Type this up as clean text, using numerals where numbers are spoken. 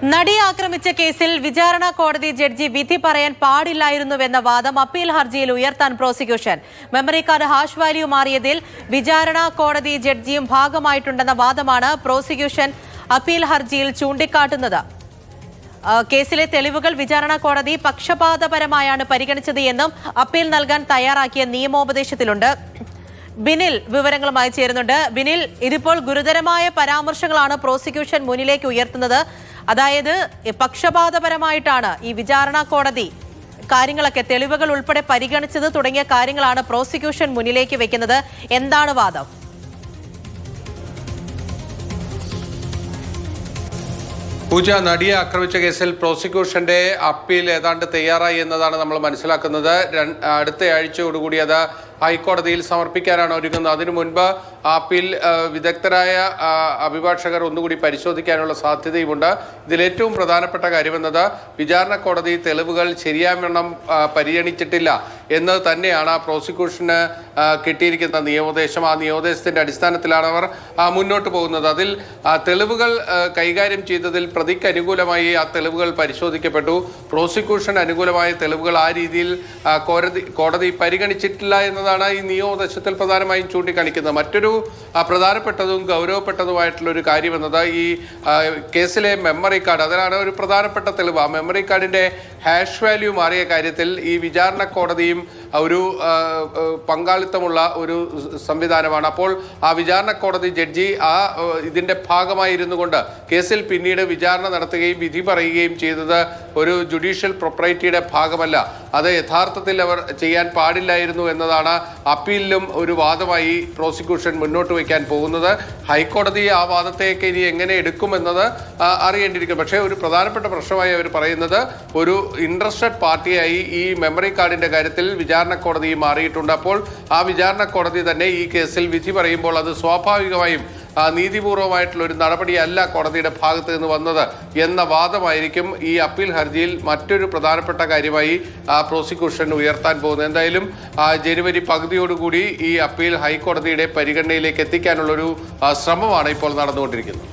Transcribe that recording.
നടിയെ ആക്രമിച്ച കേസിൽ വിചാരണ കോടതി ജഡ്ജി വിധി പറയാൻ പാടില്ലായിരുന്നുവെന്ന വാദം അപ്പീൽ ഹർജിയിൽ ഉയർത്താൻ prosecution. Memory card hash value മാറിയതിൽ വിചാരണ കോടതി ജഡ്ജിയും ഭാഗമായിട്ടുണ്ടെന്ന വാദമാണ് പ്രോസിക്യൂഷൻ അപ്പീൽ ഹർജിയിൽ ചൂണ്ടിക്കാട്ടുന്നത്. കേസിലെ തെളിവുകൾ വിചാരണ കോടതി പക്ഷപാതപരമായാണ് പരിഗണിച്ചത് എന്നും അപ്പീൽ നൽകാൻ തയ്യാറാക്കിയ നിയമോപദേശത്തിലുണ്ട്. ബിനിൽ വിവരങ്ങളുമായി ചേരുന്നുണ്ട്. ബിനിൽ, ഇതിപ്പോൾ ഗുരുതരമായ പരാമർശങ്ങളാണ് പ്രോസിക്യൂഷൻ മുന്നിലേക്ക് ഉയർത്തുന്നത്. അതായത് പക്ഷപാതപരമായിട്ടാണ് ഈ വിചാരണ കോടതി കാര്യങ്ങളൊക്കെ തെളിവുകൾ ഉൾപ്പെടെ പരിഗണിച്ചത് തുടങ്ങിയ കാര്യങ്ങളാണ് പ്രോസിക്യൂഷൻ മുന്നിലേക്ക് വെക്കുന്നത്. എന്താണ് വാദം? പൂജ, നടിയെ ആക്രമിച്ച കേസിൽ പ്രോസിക്യൂഷന്റെ അപ്പീൽ ഏതാണ്ട് തയ്യാറായി എന്നതാണ് നമ്മൾ മനസ്സിലാക്കുന്നത്. അടുത്ത ആഴ്ചയോടുകൂടി അത് ഹൈക്കോടതിയിൽ സമർപ്പിക്കാനാണ് ഒരുങ്ങുന്നത്. അതിനു മുൻപ് അപ്പീൽ വിദഗ്ധരായ അഭിഭാഷകർ ഒന്നുകൂടി പരിശോധിക്കാനുള്ള സാധ്യതയുമുണ്ട്. ഇതിലേറ്റവും പ്രധാനപ്പെട്ട കാര്യമെന്നത് വിചാരണ കോടതി തെളിവുകൾ ശരിയാവണ്ണം പരിഗണിച്ചിട്ടില്ല എന്ന് തന്നെയാണ് പ്രോസിക്യൂഷന് കിട്ടിയിരിക്കുന്ന നിയമോപദേശം. ആ നിയമോപദേശത്തിന്റെ അടിസ്ഥാനത്തിലാണ് അവർ മുന്നോട്ട് പോകുന്നത്. അതിൽ തെളിവുകൾ കൈകാര്യം ചെയ്തതിൽ പ്രതിക്ക് അനുകൂലമായി ആ തെളിവുകൾ പരിശോധിക്കപ്പെട്ടു. പ്രോസിക്യൂഷൻ അനുകൂലമായ തെളിവുകൾ ആ രീതിയിൽ കോടതി പരിഗണിച്ചിട്ടില്ല എന്നതാണ് ഈ നിയമോപദേശത്തിൽ പ്രധാനമായും ചൂണ്ടിക്കാണിക്കുന്നത്. മറ്റൊരു പ്രധാനപ്പെട്ടതും ഗൗരവപ്പെട്ടതുമായിട്ടുള്ള ഒരു കാര്യം എന്നത് ഈ കേസിലെ മെമ്മറി കാർഡ്, അതിലാണ് ഒരു പ്രധാനപ്പെട്ട തെളിവ്. ആ മെമ്മറി കാർഡിന്റെ ഹാഷ് വാല്യൂ മാറിയ കാര്യത്തിൽ ഈ വിചാരണ കോടതിയും ഒരു പങ്കാളിത്തമുള്ള ഒരു സംവിധാനമാണ്. അപ്പോൾ ആ വിചാരണ കോടതി ജഡ്ജി ഇതിന്റെ ഭാഗമായിരുന്നു കൊണ്ട് കേസിൽ പിന്നീട് വിചാരണ നടത്തുകയും വിധി പറയുകയും ചെയ്തത് ഒരു ജുഡീഷ്യൽ പ്രൊപ്രൈറ്റിയുടെ ഭാഗമല്ല. അത് യഥാർത്ഥത്തിൽ അവർ ചെയ്യാൻ പാടില്ലായിരുന്നു എന്നതാണ് അപ്പീലിലും ഒരു വാദമായി പ്രോസിക്യൂഷൻ മുന്നോട്ട് വയ്ക്കാൻ പോകുന്നത്. ഹൈക്കോടതി ആ വാദത്തേക്ക് ഇനി എങ്ങനെ എടുക്കുമെന്നത് അറിയേണ്ടിയിരിക്കും. പക്ഷേ ഒരു പ്രധാനപ്പെട്ട പ്രശ്നമായി അവർ പറയുന്നത് ഒരു ഇൻട്രസ്റ്റഡ് പാർട്ടിയായി ഈ മെമ്മറി കാർഡിന്റെ കാര്യത്തിൽ വിചാരണ കോടതി മാറിയിട്ടുണ്ട്. അപ്പോൾ ആ വിചാരണ കോടതി തന്നെ ഈ കേസിൽ വിധി പറയുമ്പോൾ അത് സ്വാഭാവികമായും നീതിപൂർവമായിട്ടുള്ള ഒരു നടപടിയല്ല കോടതിയുടെ ഭാഗത്ത് നിന്ന് വന്നത് എന്ന വാദമായിരിക്കും ഈ അപ്പീൽ ഹർജിയിൽ മറ്റൊരു പ്രധാനപ്പെട്ട കാര്യമായി പ്രോസിക്യൂഷൻ ഉയർത്താൻ പോകുന്നത്. എന്തായാലും ജനുവരി പകുതിയോടുകൂടി ഈ അപ്പീൽ ഹൈക്കോടതിയുടെ പരിഗണനയിലേക്ക് എത്തിക്കാനുള്ളൊരു ശ്രമമാണ് ഇപ്പോൾ നടന്നുകൊണ്ടിരിക്കുന്നത്.